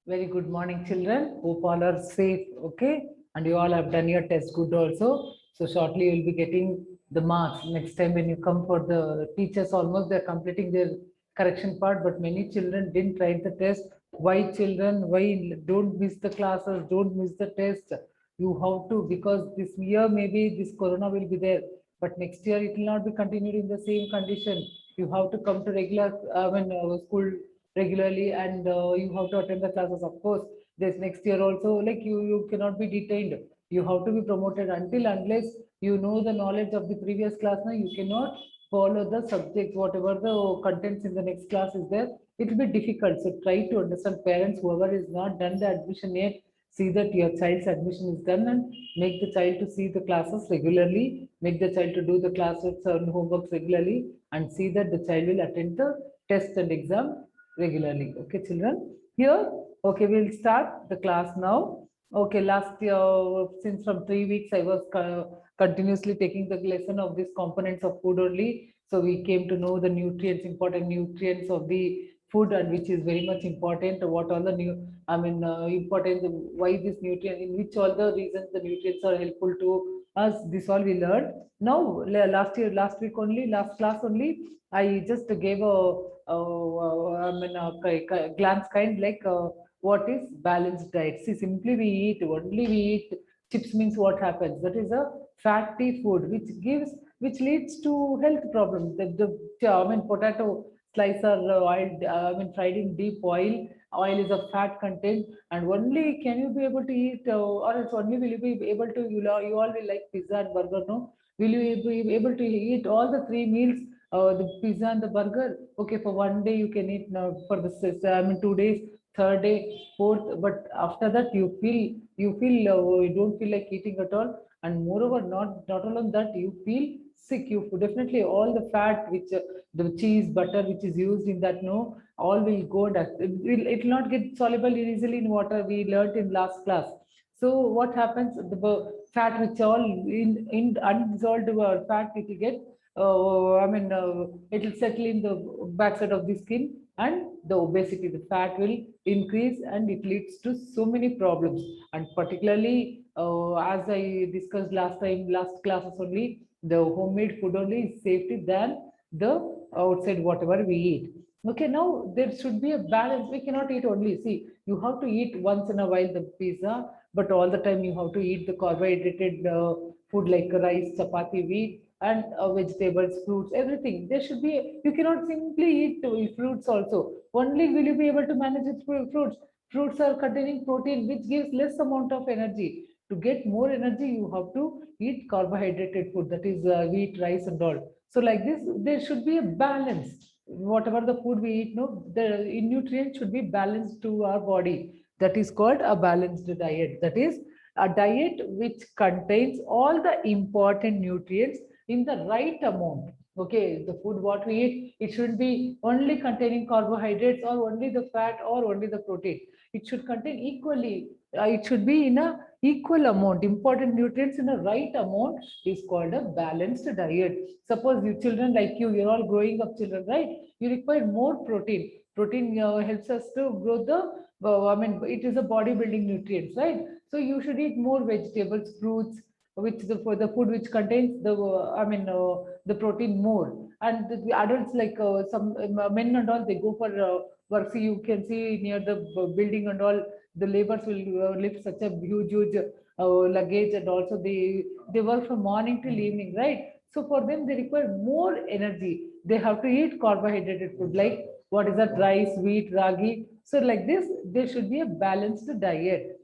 Very good morning, children. Hope all are safe, okay? And you all have done your test good also. So shortly you'll be getting the marks. Next time when you come for the teachers, almost they're completing their correction part, but many children didn't write the test. Why children? Why don't miss the classes? Don't miss the test. You have to, because this year maybe this corona will be there, but next year it will not be continued in the same condition. You have to come to regular, school regularly, and you have to attend the classes. Of course, this next year also, like you cannot be detained. You have to be promoted. Until unless you know the knowledge of the previous class, now you cannot follow the subject, whatever the contents in the next class is there. It will be difficult. So try to understand, parents, whoever is not done the admission yet, see that your child's admission is done, and make the child to see the classes regularly, make the child to do the classes and homeworks regularly, and see that the child will attend the test and exam regularly. Okay, children. Here, okay, we'll start the class now. Okay, last year, since from 3 weeks, I was continuously taking the lesson of these components of food only. So we came to know the nutrients, important nutrients of the food, and which is very much important. What all the important, why this nutrient, in which all the reasons the nutrients are helpful to us. This all we learned. Now, last week only, last class only, I just gave a glance kind, like what is balanced diet. See, simply we eat chips, means what happens? That is a fatty food which leads to health problems. Potato slice are oiled, fried in deep oil. Oil is a fat content, and only can you be able to eat, or else only will you be able to, you all will like pizza and burger, no? Will you be able to eat all the three meals, the pizza and the burger? Okay, for one day you can eat, now for the 2 days, third day, fourth, but after that you don't feel like eating at all, and moreover, not only that, you feel sick. You definitely, all the fat which the cheese, butter which is used in that, no, all will go, that it will not get soluble easily in water. We learnt in last class. So what happens? The fat which all in undissolved fat, it will get, it will settle in the backside of the skin, and the obesity, the fat will increase, and it leads to so many problems. And particularly, as I discussed last time, last classes only, the homemade food only is safety than the outside whatever we eat. Okay, now there should be a balance. We cannot eat only, see, you have to eat once in a while the pizza, but all the time you have to eat the carbohydrated food like rice, chapati, wheat, and vegetables, fruits, everything. There should be, you cannot simply eat fruits also. Only will you be able to manage it through fruits. Fruits are containing protein, which gives less amount of energy. To get more energy, you have to eat carbohydrated food, that is wheat, rice, and all. So like this, there should be a balance. Whatever the food we eat, no, the nutrients should be balanced to our body. That is called a balanced diet. That is a diet which contains all the important nutrients in the right amount. Okay, the food what we eat, it shouldn't be only containing carbohydrates, or only the fat, or only the protein. It should contain equally. It should be in a equal amount. Important nutrients in a right amount is called a balanced diet. Suppose you children like you're all growing up children, right? You require more protein. Protein helps us to grow the, it is a bodybuilding nutrients, right? So you should eat more vegetables, fruits, which for the food which contains the, the protein more. And the adults, like some men and all, they go for work. See, you can see near the building and all, the laborers will lift such a huge luggage, and also they work from morning till evening, right? So for them, they require more energy. They have to eat carbohydrated food, like what is that, rice, wheat, ragi. So like this, there should be a balanced diet,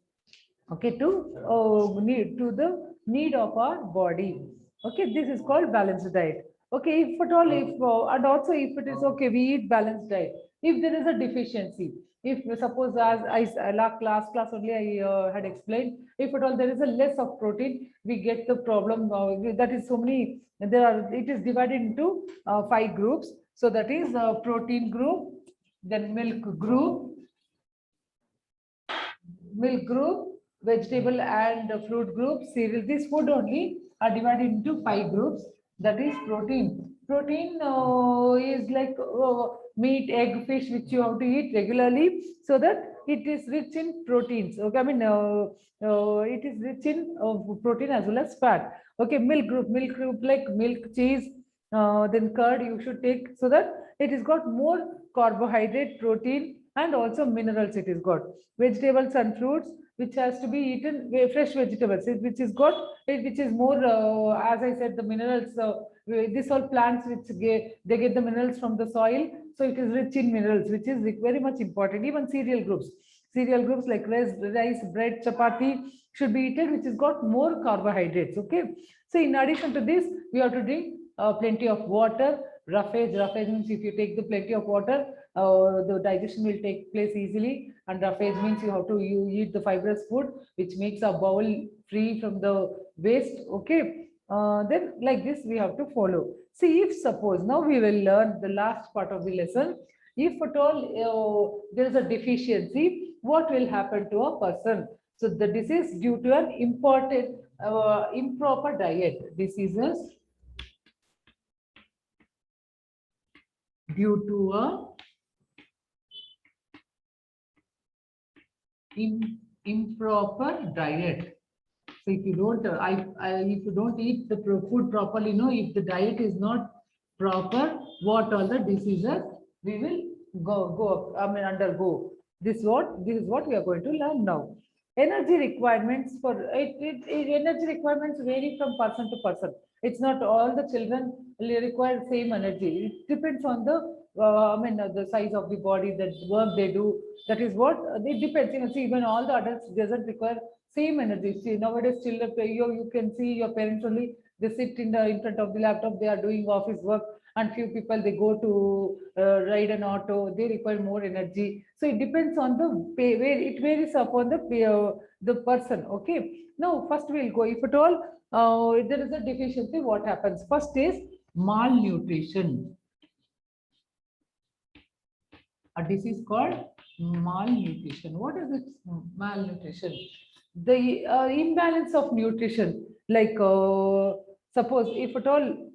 okay, to need to the need of our body. Okay, this is called balanced diet. Okay, if at all, if and also if it is okay, we eat balanced diet. If there is a deficiency, if suppose, as last class only I had explained, if at all there is a less of protein, we get the problem, that is so many, there are, it is divided into 5 groups. So that is protein group, then milk group, vegetable and fruit group, cereal. This food only are divided into 5 groups. That is protein. Protein is like meat, egg, fish, which you have to eat regularly, so that it is rich in proteins. Okay, I mean, it is rich in protein as well as fat. Okay, milk group like milk, cheese, then curd you should take, so that it has got more carbohydrate, protein, and also minerals. It is got vegetables and fruits, which has to be eaten, fresh vegetables, which is got, which is more, as I said, the minerals. This all plants which they get the minerals from the soil, so it is rich in minerals, which is very much important. Even cereal groups like rice, bread, chapati should be eaten, which has got more carbohydrates. Okay, so in addition to this, we have to drink plenty of water. Roughage means if you take the plenty of water, the digestion will take place easily. And roughage means you eat the fibrous food, which makes our bowel free from the waste. Okay, then like this we have to follow. See, if suppose now we will learn the last part of the lesson. If at all there is a deficiency, what will happen to a person? So the disease due to an improper diet. Diseases due to a improper diet. So if you don't, if you don't eat the food properly, if the diet is not proper, what all the diseases we will undergo. This is what we are going to learn now. Energy requirements energy requirements vary from person to person. It's not all the children require same energy. It depends on the size of the body, the work they do. That is what it depends. See, even all the adults doesn't require same energy. See, nowadays children, you can see your parents only, they sit in front of the laptop, they are doing office work, and few people they go to ride an auto, they require more energy. So it depends on the pay, where it varies upon the person. Okay, now first we'll go, if at all there is a deficiency, what happens? First is malnutrition. A disease called malnutrition. What is it? Malnutrition, the imbalance of nutrition. Like suppose if at all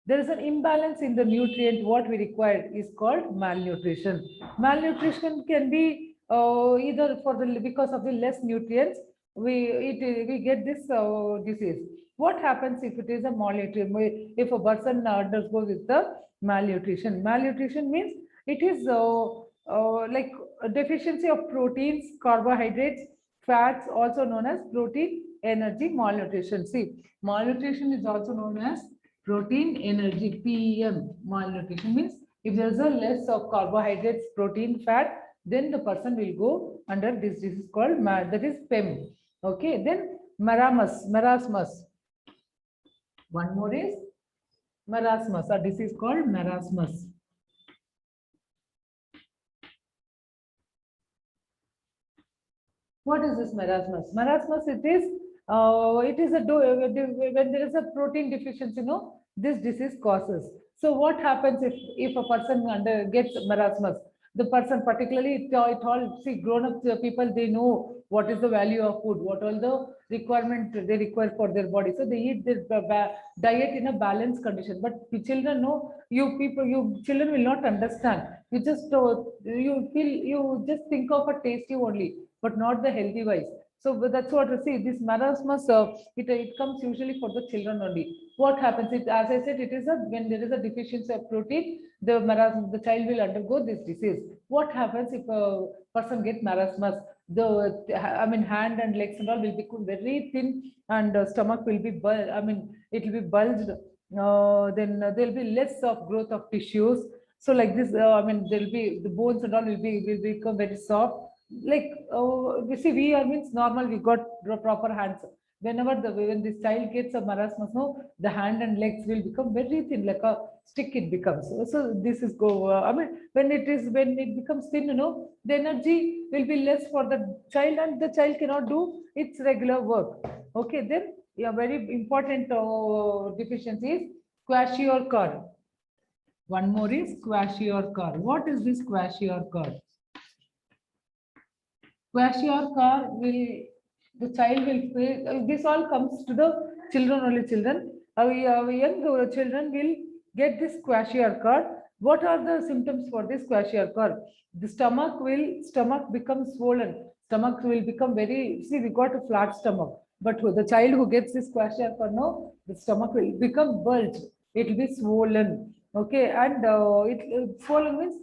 there is an imbalance in the nutrient what we require, is called malnutrition. Malnutrition can be either because of the less nutrients we get this disease. What happens if it is a malnutrition? If a person undergoes with the malnutrition means it is like a deficiency of proteins, carbohydrates, fats, also known as protein energy malnutrition. See, malnutrition is also known as protein energy, PEM. Malnutrition means if there is a less of carbohydrates, protein, fat, then the person will go under this disease called that is PEM. Okay, then marasmus. One more is marasmus, a disease called marasmus. What is this marasmus? Marasmus, it is when there is a protein deficiency, this disease causes. So what happens if a person gets marasmus? The person, particularly it all, see, grown up people, they know what is the value of food, what all the requirement they require for their body. So they eat their diet in a balanced condition. But children know, you children will not understand. You just you just think of a tasty only, but not the healthy wise. So that's what I see. This marasmus, it comes usually for the children only. What happens? As I said, it is when there is a deficiency of protein, the child will undergo this disease. What happens if a person gets marasmus? Hand and legs and all will become very thin, and stomach will be it will be bulged. Then there will be less of growth of tissues. So like this, there will be the bones and all will become very soft. Like we see, we are means normal, we got proper hands. When this child gets a marasmus, the hand and legs will become very thin, like a stick it becomes. So this is when it becomes thin, the energy will be less for the child, and the child cannot do its regular work. Okay, then very important deficiency is kwashiorkor. One more is kwashiorkor. What is this kwashiorkor? Kwashiorkor the child will face, this all comes to the children, only children. Young children will get this kwashiorkor. What are the symptoms for this kwashiorkor? The stomach becomes swollen. Stomach will become very, see, we got a flat stomach. But the child who gets this kwashiorkor, no, the stomach will become bulged. It will be swollen. Okay, and swollen means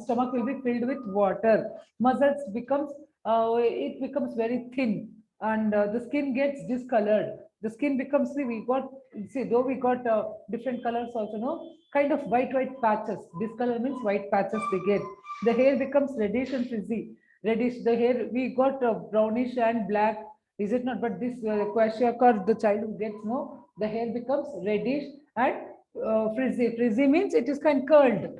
stomach will be filled with water. Muscles becomes, it becomes very thin, and the skin gets discolored. The skin becomes, see, though we got different colors also, no, kind of white patches. Discolor means white patches they get. The hair becomes reddish and frizzy. Reddish, the hair, we got brownish and black, is it not? But this kwashiorkor, the child who gets, no, the hair becomes reddish and frizzy. Frizzy means it is kind of curled.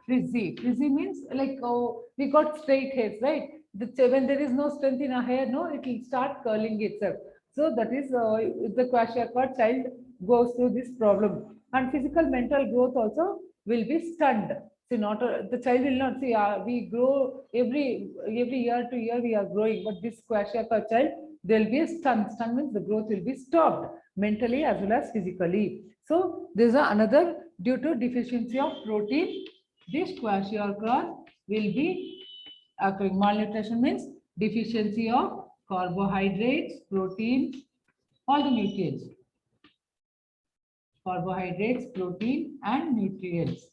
Frizzy means like, oh, we got straight hairs, right? When there is no strength in a hair, no, it will start curling itself. So that is the kwashiorkor child goes through this problem. And physical mental growth also will be stunned. See, not the child will not see. We grow every year to year we are growing, but this kwashiorkor child, there will be a stun. Stun means the growth will be stopped mentally as well as physically. So there is another, due to deficiency of protein, this kwashiorkor will be occurring. Malnutrition means deficiency of carbohydrates, protein, all the nutrients. Carbohydrates, protein, and nutrients.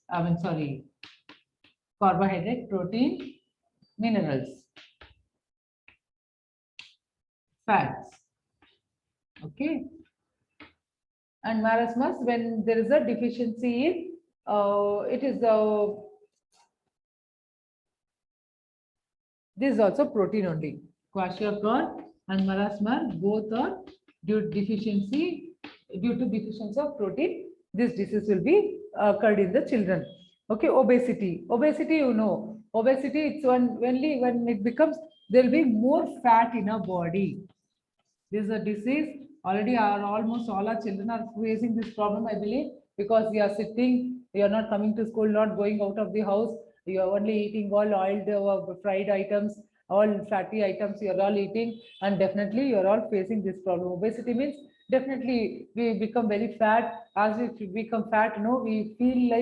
Carbohydrate, protein, minerals, fats. Okay. And marasmus, when there is a deficiency in, this is also protein only. Kwashiorkor and marasmus both are due to deficiency of protein. This disease will be occurred in the children. Okay, obesity. Obesity, obesity, it's only when it becomes, there will be more fat in our body. This is a disease. Already almost all our children are facing this problem, I believe, because we are sitting, we are not coming to school, not going out of the house. You are only eating all oiled, fried items, all fatty items you are all eating, and definitely you are all facing this problem. Obesity means definitely we become very fat. As we become fat, we feel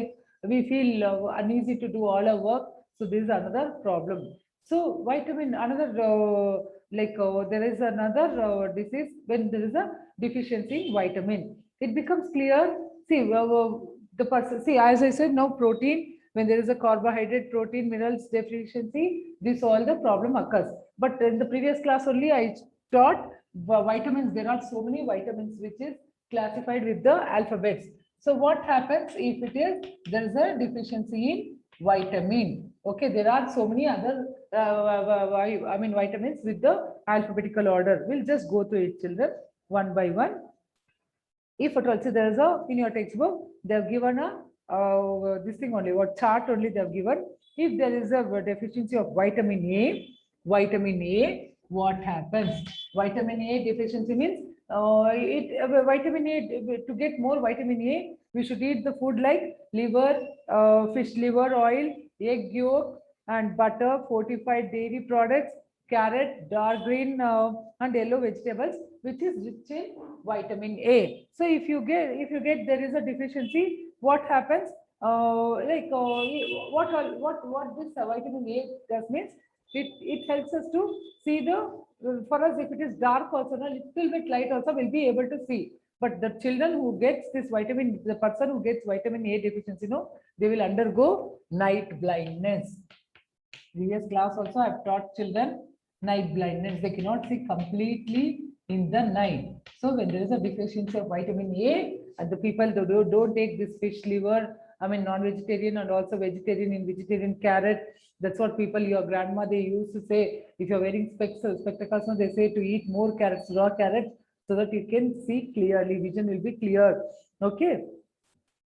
uneasy to do all our work. So this is another problem. So vitamin, there is another disease when there is a deficiency in vitamin. It becomes clear. See, the person, see, as I said, now protein, when there is a carbohydrate, protein, minerals deficiency, this all the problem occurs. But in the previous class only, I taught vitamins. There are so many vitamins which is classified with the alphabets. So what happens if it is, there is a deficiency in vitamin? Okay, there are so many other vitamins with the alphabetical order. We'll just go through it, children, one by one. If at all, so there is a, in your textbook, they have given a this thing only, what chart only they have given. If there is a deficiency of vitamin A, what happens? Vitamin A deficiency means vitamin A, to get more vitamin A, we should eat the food like liver, fish liver oil, egg yolk, and butter, fortified dairy products, carrot, dark green and yellow vegetables, which is rich in vitamin A. So if you get there is a deficiency, what happens? What this vitamin A does means, it helps us to see for us, if it is dark also, a little bit light also, we'll be able to see. But the children who gets this vitamin, the person who gets vitamin A deficiency, they will undergo night blindness. Previous class also I've taught children night blindness. They cannot see completely in the night. So when there is a deficiency of vitamin A, and the people don't take this fish liver, non-vegetarian and also vegetarian, in vegetarian carrot. That's what people, your grandma, they used to say, if you're wearing spectacles, they say to eat more carrots, raw carrots, so that you can see clearly, vision will be clear. Okay.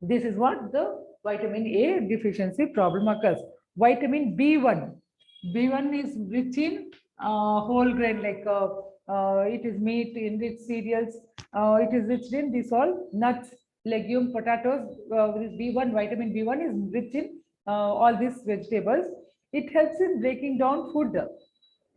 This is what the vitamin A deficiency problem occurs. Vitamin B1. B1 is rich in whole grain, like it is meat, enriched cereals. It is rich in this all nuts, legume, potatoes. B1, vitamin B1 is rich in all these vegetables. It helps in breaking down food.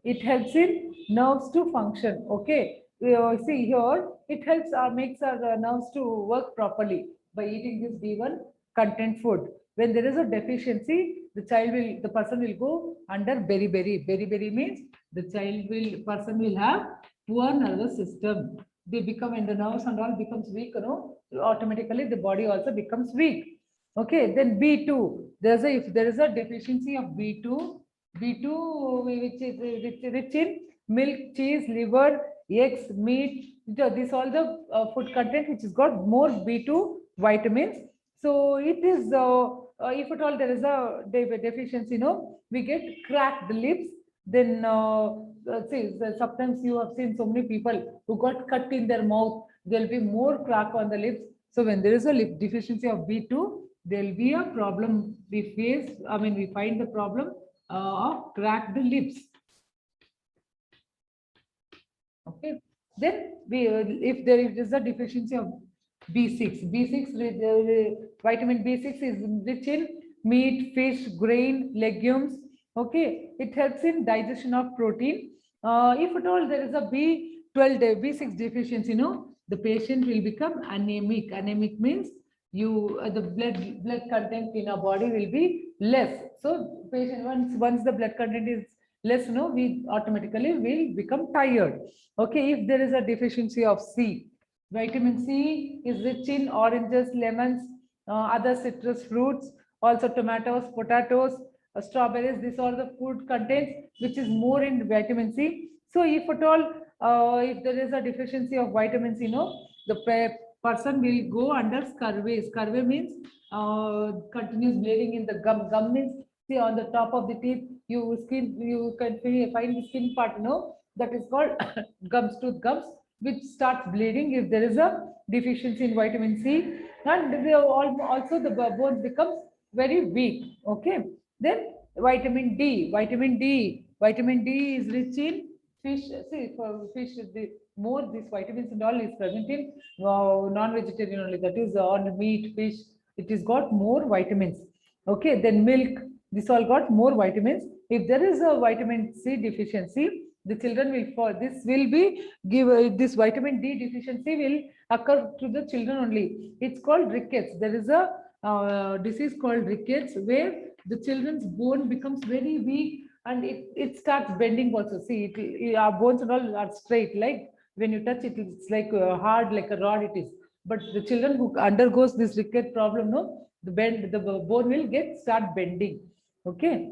It helps in nerves to function. Okay. See here, it helps makes our nerves to work properly by eating this B1 content food. When there is a deficiency, the person will go under beriberi. Beriberi means person will have poor nervous system. They become, when the nerves and all becomes weak, automatically the body also becomes weak. Okay, then B2, if there is a deficiency of B2, which is rich in milk, cheese, liver, eggs, meat, this all the food content which has got more B2 vitamins. So it is, if at all there is a deficiency, we get cracked lips. Then see, sometimes you have seen so many people who got cut in their mouth. There will be more crack on the lips. So when there is a lip deficiency of B2, there will be a problem we face. I mean, we find the problem of cracked lips. Okay. Then if there is a deficiency of B6, vitamin B6 is rich in meat, fish, grain, legumes. Okay, it helps in digestion of protein. If at all there is a B12, B6 deficiency, the patient will become anemic. Anemic means the blood content in our body will be less. So patient, once the blood content is less, we automatically will become tired. Okay, if there is a deficiency of C, vitamin C is rich in oranges, lemons, other citrus fruits, also tomatoes, potatoes, strawberries. These are the food contents which is more in vitamin C. So if at all, if there is a deficiency of vitamin C, the person will go under scurvy. Scurvy means continuous bleeding in the gum. Gum means, see, on the top of the teeth, you can find the skin part, that is called gums, tooth gums, which starts bleeding if there is a deficiency in vitamin C, and also the bones becomes very weak. Okay, then vitamin D. Vitamin D is rich in fish. See, for fish, more these vitamins and all is present in non-vegetarian only. That is on meat, fish. It is got more vitamins. Okay, then milk. This all got more vitamins. If there is a vitamin C deficiency, the children will fall. This will be this vitamin D deficiency will occur to the children only. It's called rickets. There is a disease called rickets where the children's bone becomes very weak and it starts bending also. See, our bones and all are straight. Like when you touch it, it's like hard, like a rod. It is. But the children who undergoes this ricket problem, the bone will start bending. Okay.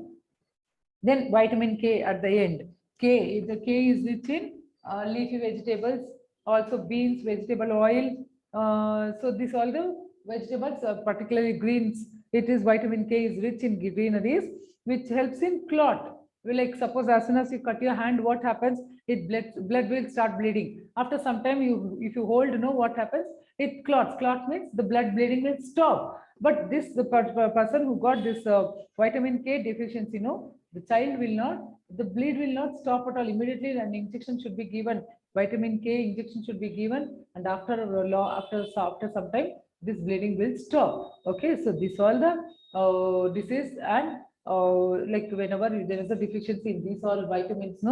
Then vitamin K at the end. The K is rich in leafy vegetables, also beans, vegetable oil. So these all the vegetables, particularly greens. It is vitamin K is rich in greeneries, which helps in clot. Like suppose as soon as you cut your hand, what happens? Blood will start bleeding. After some time, if you hold, what happens? It clots. Clot means the blood bleeding will stop. But the person who got this vitamin K deficiency, the child will not, the bleed will not stop at all. Immediately an injection should be given. Vitamin K injection should be given, and after some time, this bleeding will stop. Okay, so this all the disease, and like whenever there is a deficiency in these all vitamins,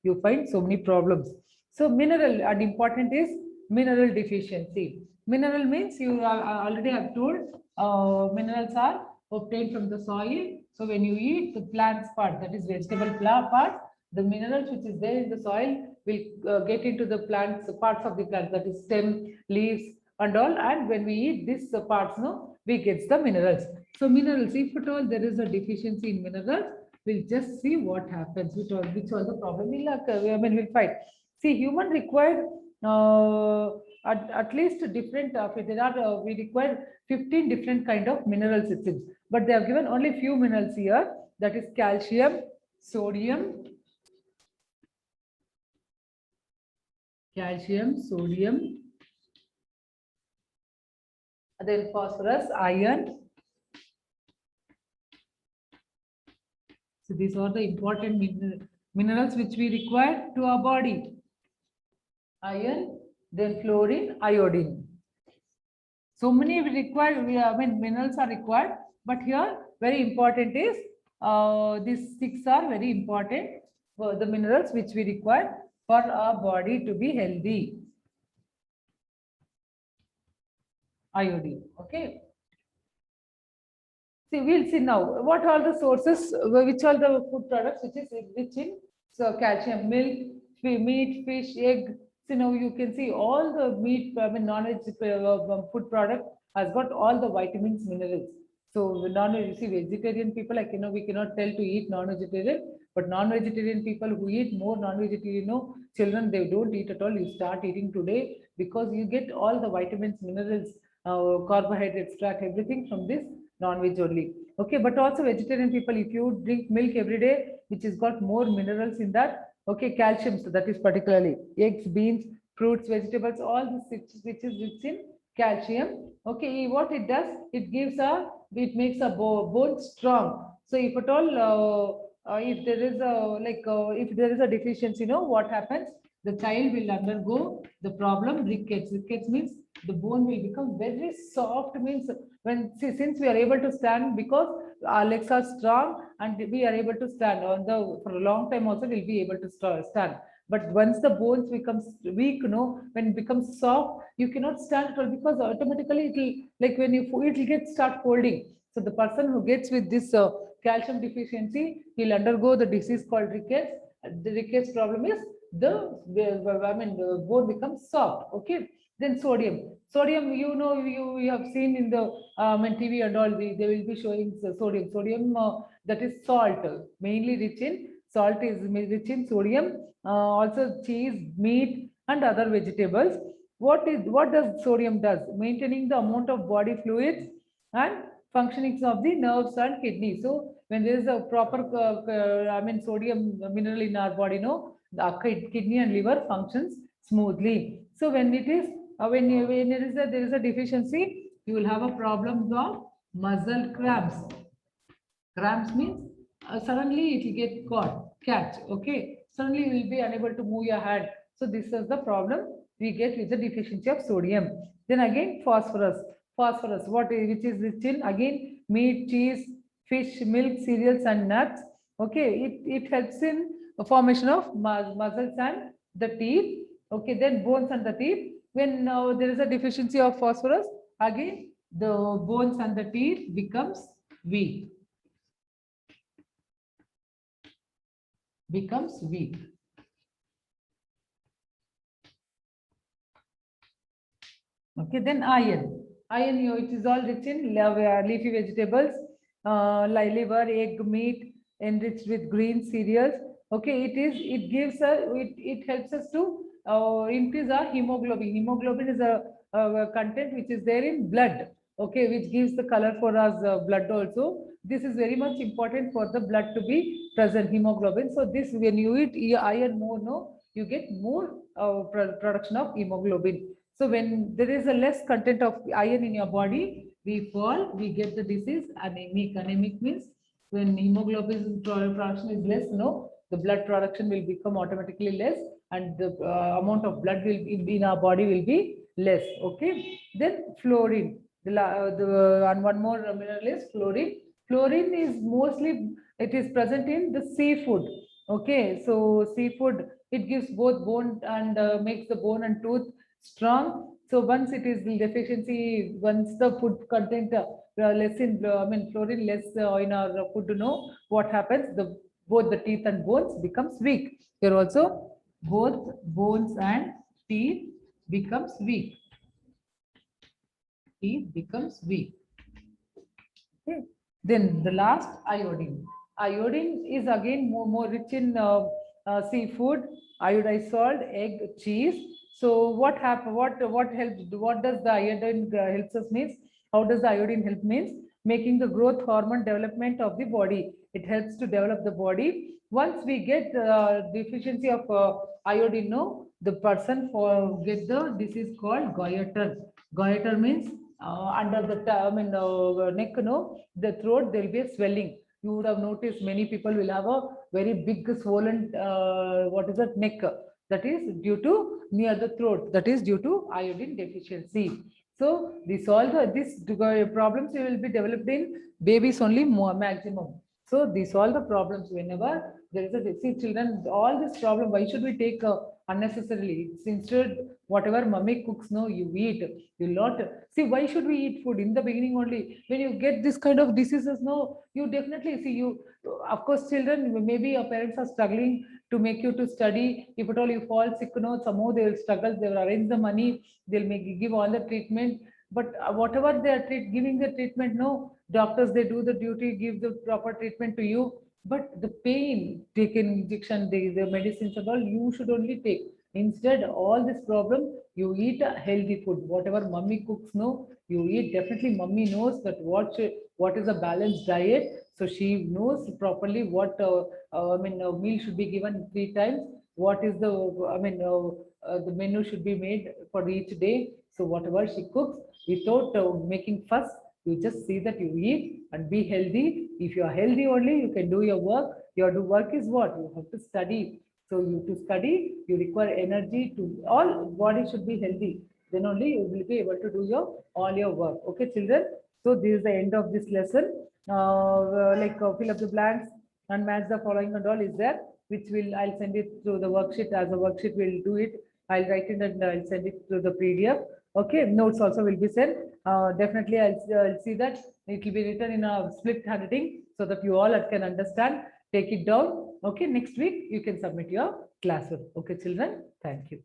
you find so many problems. So mineral, and important is mineral deficiency. Mineral means you already have told, minerals are obtained from the soil. So when you eat the plants part, that is vegetable part, the minerals which is there in the soil will get into the plants, parts of the plant, that is stem, leaves and all. And when we eat these parts, we get the minerals. So minerals, if at all there is a deficiency in minerals, we'll just see what happens, which all the problem will occur. I mean, we'll fight. See, human required at least different we require 15 different kind of minerals, it seems, but they have given only few minerals here, that is calcium, sodium, then phosphorus, iron. So these are the important minerals which we require to our body. Iron, then fluorine, iodine. So many we require, minerals are required, but here very important is these 6 are very important for the minerals which we require for our body to be healthy. iodine. Okay. See, we'll see now what are the sources, which are the food products which is rich in so calcium, milk, meat, fish, egg. So now you can see all the meat, I mean non-veg food product has got all the vitamins, minerals. So non-veg, you see vegetarian people, like we cannot tell to eat non-vegetarian, but non-vegetarian people who eat more non-vegetarian, children they don't eat at all. You start eating today because you get all the vitamins, minerals, carbohydrates, fat, everything from this non-veg only. Okay, but also vegetarian people, if you drink milk every day, which has got more minerals in that, okay, calcium, so that is particularly eggs, beans, fruits, vegetables, all this which is rich in calcium. Okay, what it does, it makes a bone strong. So if at all, if there is a if there is a deficiency, what happens? The child will undergo the problem rickets. Rickets means the bone will become very soft. Means since we are able to stand because our legs are strong and we are able to stand on the for a long time also we'll be able to stand. But once the bones becomes weak, when it becomes soft, you cannot stand at all because automatically it will, like when you it will get start folding. So the person who gets with this calcium deficiency, he'll undergo the disease called rickets. The rickets problem is the bone becomes soft. Okay. Then sodium. Sodium, you have seen in the TV and all, they will be showing the sodium. Sodium, that is salt, mainly rich in salt is rich in sodium. Also cheese, meat, and other vegetables. What does sodium does? Maintaining the amount of body fluids and functionings of the nerves and kidney. So when there is a proper, sodium mineral in our body, the kidney and liver functions smoothly. So when it is when there is a deficiency, you will have a problem of muscle cramps. Cramps means suddenly it will get catch. Okay, suddenly you will be unable to move your hand. So this is the problem we get with the deficiency of sodium. Then again phosphorus. Phosphorus, which is rich in again meat, cheese, fish, milk, cereals, and nuts. Okay, it helps in the formation of muscles and the teeth. Okay, then bones and the teeth. When there is a deficiency of phosphorus, again the bones and the teeth becomes weak. Becomes weak. Okay, then iron. Iron, it is all rich in leafy vegetables, like liver, egg, meat, enriched with green cereals. Okay, it gives it helps us to increase our hemoglobin. Hemoglobin is a content which is there in blood. Okay, which gives the color for us blood also. This is very much important for the blood to be present, hemoglobin. So this, when you eat iron more, you get more production of hemoglobin. So when there is a less content of iron in your body, we get the disease anemic. Anemic means when hemoglobin production is less, the blood production will become automatically less, and the amount of blood will in our body will be less. Okay. Then fluorine. And one more mineral is fluorine. Fluorine is mostly, it is present in the seafood. Okay, so seafood, it gives both bone and makes the bone and tooth strong. So once it is deficiency, once the food content less in, fluorine less in our food, what happens? Both the teeth and bones becomes weak. Here also, both bones and teeth becomes weak. Teeth becomes weak. Okay. Then the last, iodine. Iodine is again more rich in seafood, iodized salt, egg, cheese. So what happen? What helps? What does the iodine helps us means? How does the iodine help means? Making the growth hormone development of the body. It helps to develop the body. Once we get deficiency of iodine, the person for get the disease called goiter. Goiter means under the neck, the throat, there will be a swelling. You would have noticed many people will have a very big swollen, what is that, neck. That is due to near the throat. That is due to iodine deficiency. So this problems will be developed in babies only more maximum. So these all the problems whenever there is a disease, children, all this problem, why should we take unnecessarily? Instead, whatever mummy cooks, no, you eat. You not see, why should we eat food in the beginning only? When you get this kind of diseases, no, you definitely see you. Of course, children, maybe your parents are struggling to make you to study. If at all you fall sick, no, somehow they will struggle. They will arrange the money. They'll give all the treatment. But whatever they are giving the treatment, no, doctors, they do the duty, give the proper treatment to you. But the pain, taken injection, the medicines and all, you should only take. Instead, all this problem, you eat a healthy food. Whatever mummy cooks, no, you eat. Definitely, mummy knows that what is a balanced diet. So she knows properly what meal should be given 3 times. What is the the menu should be made for each day. So whatever she cooks, without making fuss, you just see that you eat and be healthy. If you are healthy only, you can do your work. Your work is what? You have to study. So you to study, you require energy to all body should be healthy. Then only you will be able to do your all your work. Okay, children. So this is the end of this lesson. Fill up the blanks and match the following and all is there, which will I'll send it to the worksheet. As a worksheet, we'll do it. I'll write it and I'll send it to the PDF. Okay, notes also will be sent. Definitely, I'll see that it will be written in a split handwriting so that you all can understand. Take it down. Okay, next week you can submit your classwork. Okay, children. Thank you.